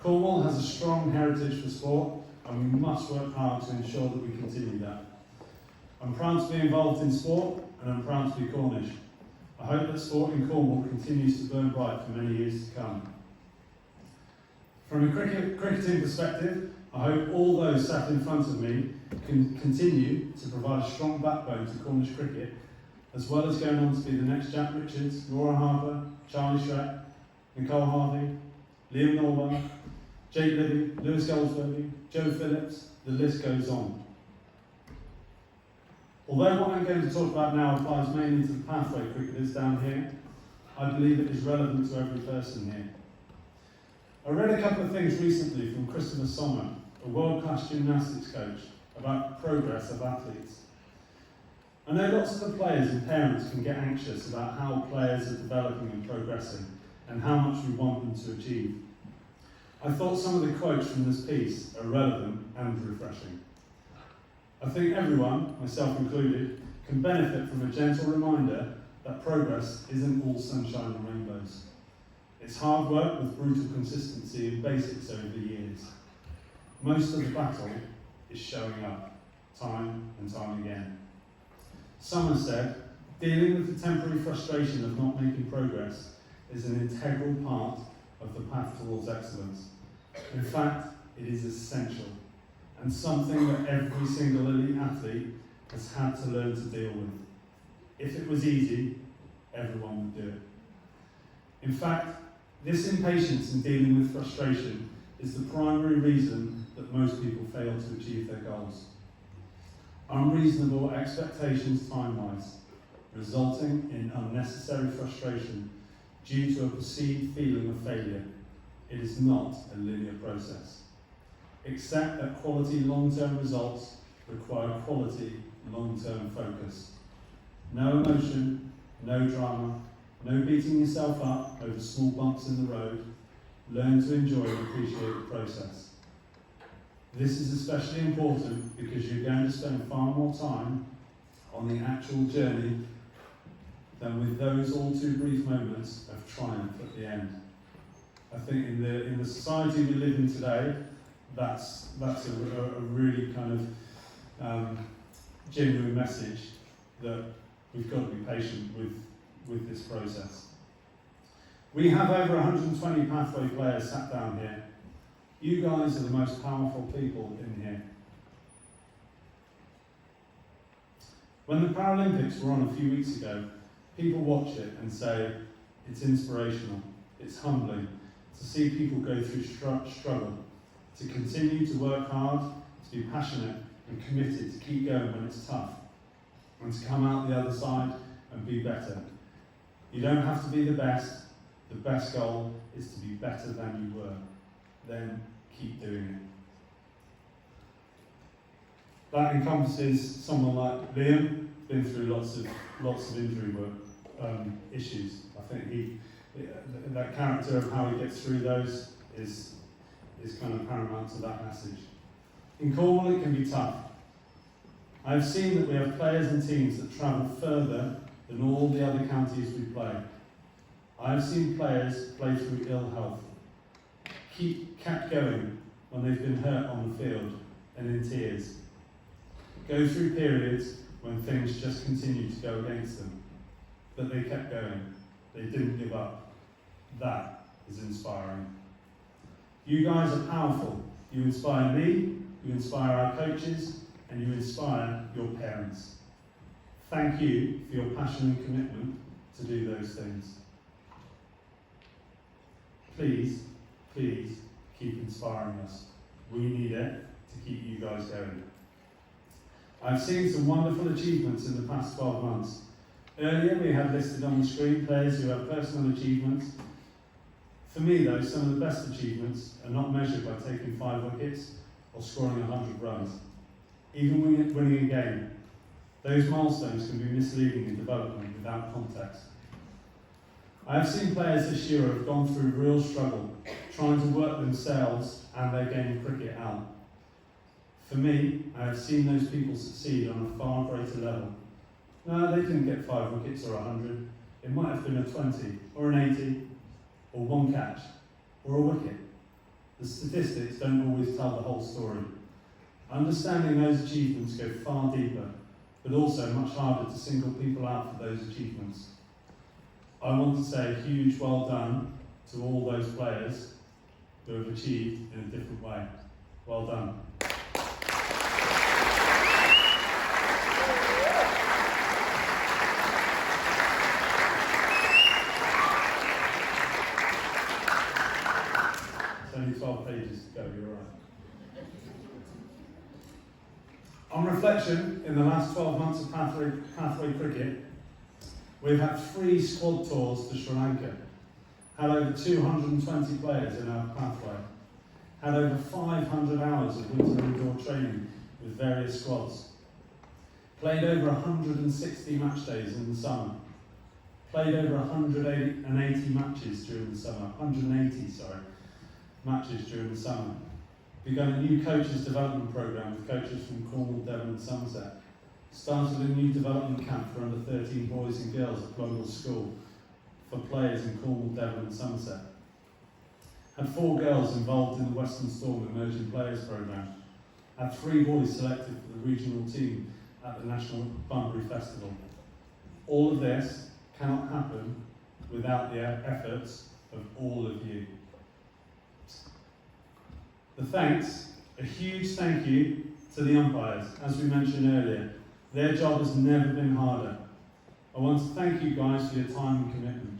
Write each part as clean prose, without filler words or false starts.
Cornwall has a strong heritage for sport, and we must work hard to ensure that we continue that. I'm proud to be involved in sport, and I'm proud to be Cornish. I hope that sport in Cornwall continues to burn bright for many years to come. From a cricketing perspective, I hope all those sat in front of me can continue to provide a strong backbone to Cornish cricket, as well as going on to be the next Jack Richards, Laura Harper, Charlie Shrek, Nicole Harvey, Liam Norwell, Jake Libby, Lewis Goldsworthy, Joe Phillips, the list goes on. Although what I'm going to talk about now applies mainly to the pathway cricketers down here, I believe it is relevant to every person here. I read a couple of things recently from Christopher Sommer, a world-class gymnastics coach, about progress of athletes. I know lots of the players and parents can get anxious about how players are developing and progressing, and how much we want them to achieve. I thought some of the quotes from this piece are relevant and refreshing. I think everyone, myself included, can benefit from a gentle reminder that progress isn't all sunshine and rainbows. It's hard work with brutal consistency and basics over the years. Most of the battle is showing up, time and time again. Some have said, dealing with the temporary frustration of not making progress is an integral part of the path towards excellence. In fact, it is essential, and something that every single elite athlete has had to learn to deal with. If it was easy, everyone would do it. In fact, this impatience in dealing with frustration is the primary reason that most people fail to achieve their goals. Unreasonable expectations time-wise, resulting in unnecessary frustration due to a perceived feeling of failure. It is not a linear process. Accept that quality long-term results require quality long-term focus. No emotion, no drama, no beating yourself up over small bumps in the road. Learn to enjoy and appreciate the process. This is especially important because you're going to spend far more time on the actual journey than with those all too brief moments of triumph at the end. I think in the society we live in today, that's a really kind of genuine message that we've got to be patient with this process. We have over 120 pathway players sat down here. You guys are the most powerful people in here. When the Paralympics were on a few weeks ago, people watch it and say it's inspirational, it's humbling to see people go through struggle, to continue to work hard, to be passionate and committed to keep going when it's tough, and to come out the other side and be better. You don't have to be the best goal is to be better than you were. Then keep doing it. That encompasses someone like Liam, been through lots of injury work issues. I think that character of how he gets through those is kind of paramount to that message. In Cornwall it can be tough. I've seen that we have players and teams that travel further than all the other counties we play. I've seen players play through ill health, kept going when they've been hurt on the field and in tears, go through periods when things just continued to go against them, but they kept going. They didn't give up. That is inspiring. You guys are powerful. You inspire me, you inspire our coaches, and you inspire your parents. Thank you for your passion and commitment to do those things. Please keep inspiring us. We need it to keep you guys going. I've seen some wonderful achievements in the past 12 months. Earlier we had listed on the screen players who have personal achievements. For me though, some of the best achievements are not measured by taking 5 wickets or scoring 100 runs. Even winning a game. Those milestones can be misleading in development without context. I have seen players this year who have gone through real struggle, trying to work themselves and their game of cricket out. For me, I have seen those people succeed on a far greater level. No, they didn't get 5 wickets or 100. It might have been a 20, or an 80, or 1 catch, or a wicket. The statistics don't always tell the whole story. Understanding those achievements go far deeper, but also much harder to single people out for those achievements. I want to say a huge well done to all those players who have achieved in a different way. Well done. It's only 12 pages to go, you're right. On reflection, in the last 12 months of pathway cricket, we've had 3 squad tours to Sri Lanka, had over 220 players in our pathway, had over 500 hours of winter indoor training with various squads, played over 160 match days in the summer, played over 180 matches during the summer, matches during the summer, begun a new coaches development programme with coaches from Cornwall, Devon and Somerset, started a new development camp for under 13 boys and girls at Cornwall School for players in Cornwall, Devon and Somerset. Had 4 girls involved in the Western Storm Emerging Players programme. Had 3 boys selected for the regional team at the National Bunbury Festival. All of this cannot happen without the efforts of all of you. The thanks, a huge thank you to the umpires, as we mentioned earlier. Their job has never been harder. I want to thank you guys for your time and commitment.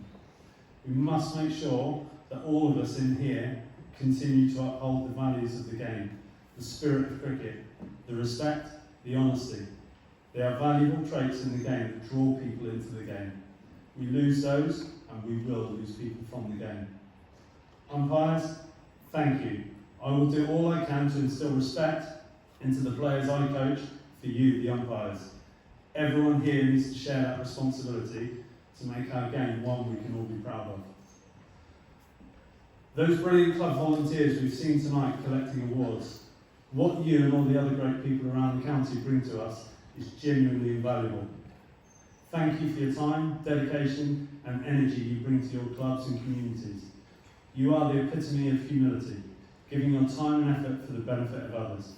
We must make sure that all of us in here continue to uphold the values of the game, the spirit of cricket, the respect, the honesty. They are valuable traits in the game that draw people into the game. We lose those, and we will lose people from the game. Umpires, thank you. I will do all I can to instill respect into the players I coach for you, the umpires. Everyone here needs to share that responsibility to make our game one we can all be proud of. Those brilliant club volunteers we've seen tonight collecting awards, what you and all the other great people around the county bring to us is genuinely invaluable. Thank you for your time, dedication and energy you bring to your clubs and communities. You are the epitome of humility, giving your time and effort for the benefit of others.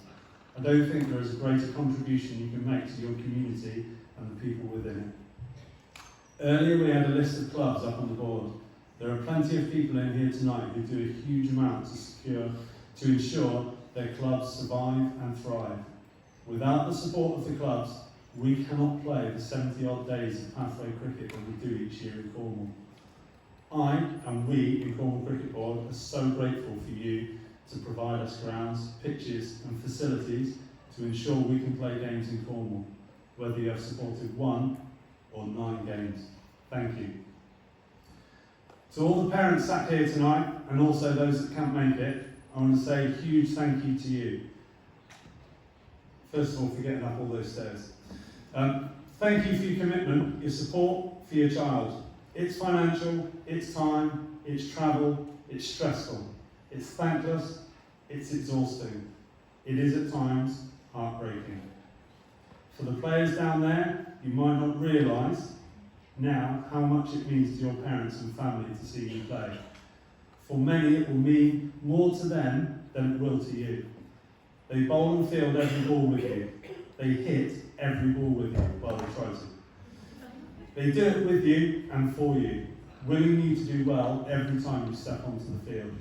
I don't think there is a greater contribution you can make to your community and the people within it. Earlier we had a list of clubs up on the board. There are plenty of people in here tonight who do a huge amount to ensure their clubs survive and thrive. Without the support of the clubs, we cannot play the 70 odd days of pathway cricket that we do each year in Cornwall. I and we in Cornwall Cricket Board are so grateful for you to provide us grounds, pitches and facilities to ensure we can play games in Cornwall, whether you have supported 1 or 9 games. Thank you. To all the parents sat here tonight, and also those that can't make it, I want to say a huge thank you to you. First of all, for getting up all those stairs. Thank you for your commitment, your support for your child. It's financial, it's time, it's travel, it's stressful, it's thankless, it's exhausting. It is at times heartbreaking. For the players down there, you might not realise now how much it means to your parents and family to see you play. For many, it will mean more to them than it will to you. They bowl and field every ball with you. They hit every ball with you, well, they try to. They do it with you and for you, willing you to do well every time you step onto the field.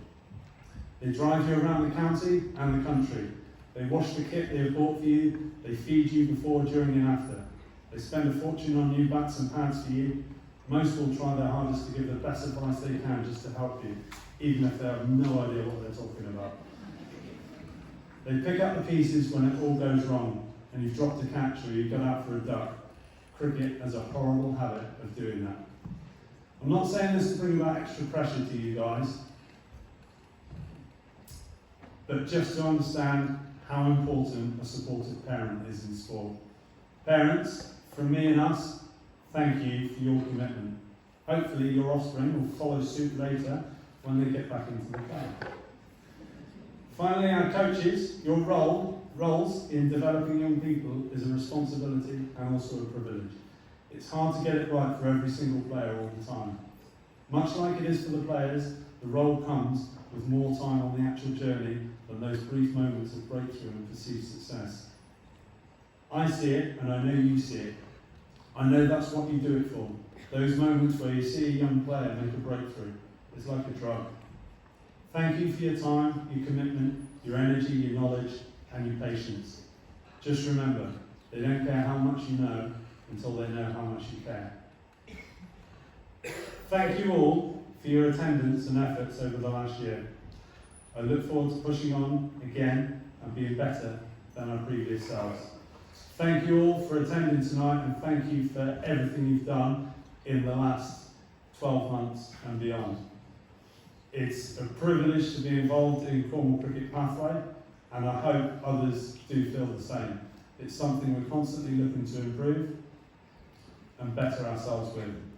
They drive you around the county and the country. They wash the kit they have bought for you. They feed you before, during and after. They spend a fortune on new bats and pads for you. Most will try their hardest to give the best advice they can just to help you, even if they have no idea what they're talking about. They pick up the pieces when it all goes wrong and you've dropped a catch or you've got out for a duck. Cricket has a horrible habit of doing that. I'm not saying this to bring about extra pressure to you guys, but just to understand how important a supportive parent is in sport. Parents, from me and us, thank you for your commitment. Hopefully your offspring will follow suit later when they get back into the club. Finally, our coaches, your roles in developing young people is a responsibility and also a privilege. It's hard to get it right for every single player all the time. Much like it is for the players, the role comes with more time on the actual journey than those brief moments of breakthrough and perceived success. I see it, and I know you see it. I know that's what you do it for. Those moments where you see a young player make a breakthrough. It's like a drug. Thank you for your time, your commitment, your energy, your knowledge, and your patience. Just remember, they don't care how much you know until they know how much you care. Thank you all for your attendance and efforts over the last year. I look forward to pushing on again and being better than our previous selves. Thank you all for attending tonight, and thank you for everything you've done in the last 12 months and beyond. It's a privilege to be involved in Cornwall Cricket Pathway, and I hope others do feel the same. It's something we're constantly looking to improve and better ourselves with.